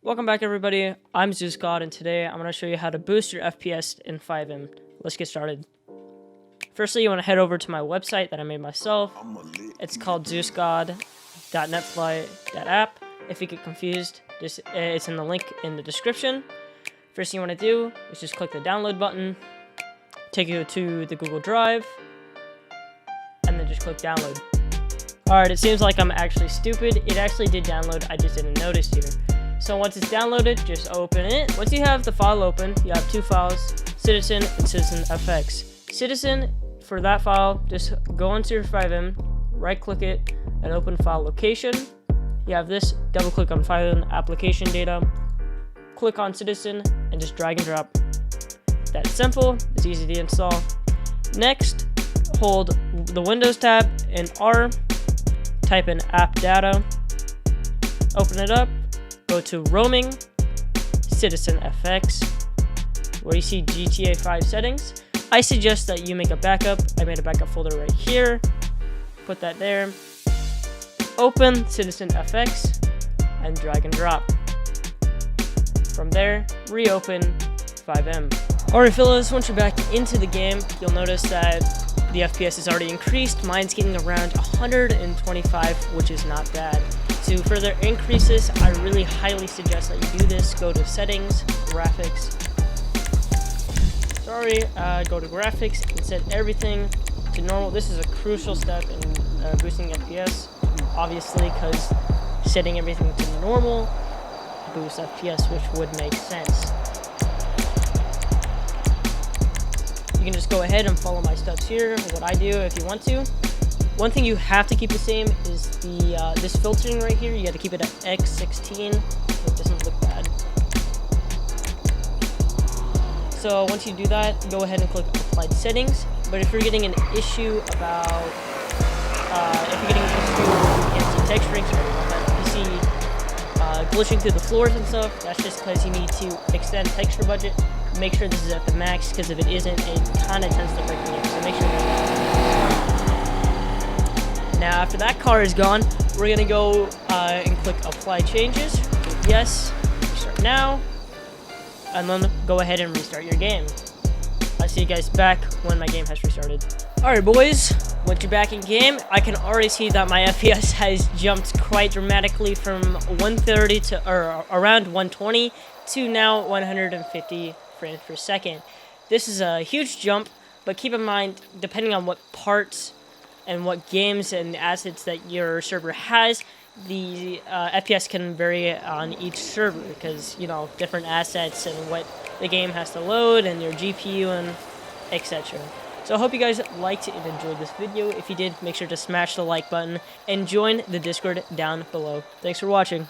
Welcome back, everybody. I'm Zeus God, and today I'm going to show you how to boost your FPS in Fivem. Let's get started. Firstly, you want to head over to my website that I made myself. It's called zeusgod.netfly.app. If you get confused, it's in the link in the description. First thing you want to do is just click the download button, take you to the Google Drive, and then just click download. Alright, it seems like I'm actually stupid. It actually did download, I just didn't notice here. So once it's downloaded, just open it. Once you have the file open, you have two files, Citizen and Citizen FX. Citizen, for that file, just go into your Fivem, right click it, and open file location. You have this, double click on Fivem application data, click on Citizen, and just drag and drop. That's simple, it's easy to install. Next, hold the Windows tab and R, type in app data, open it up, go to roaming, Citizen FX, where you see GTA 5 settings. I suggest that you make a backup. I made a backup folder right here, put that there, open Citizen FX, and drag and drop. From there, reopen Fivem. Alright fellas, once you're back into the game, you'll notice that the FPS is already increased. Mine's getting around 125, which is not bad. To further increase this, I really highly suggest that you do this. Go to settings, graphics. Go to graphics and set everything to normal. This is a crucial step in boosting FPS, obviously, because setting everything to normal boosts FPS, which would make sense. You can just go ahead and follow my steps here, what I do if you want to. One thing you have to keep the same is the this filtering right here. You got to keep it at X16 so it doesn't look bad. So once you do that, go ahead and click applied settings. But if you're getting an issue about with anti-texturing, sorry about that, PC glitching through the floors and stuff, that's just because you need to extend texture budget. Make sure this is at the max, because if it isn't, it kind of tends to break the game. So make sure now, after that car is gone, we're gonna go and click apply changes. Click yes, restart now, and then go ahead and restart your game. I'll see you guys back when my game has restarted. Alright boys, once you're back in game, I can already see that my FPS has jumped quite dramatically from 130 to around 120 to now 150 frames per second. This is a huge jump, but keep in mind, depending on what parts and what games and assets that your server has, the FPS can vary on each server, because, you know, different assets and what the game has to load and your GPU and etc. So I hope you guys liked and enjoyed this video. If you did, make sure to smash the like button and join the Discord down below. Thanks for watching.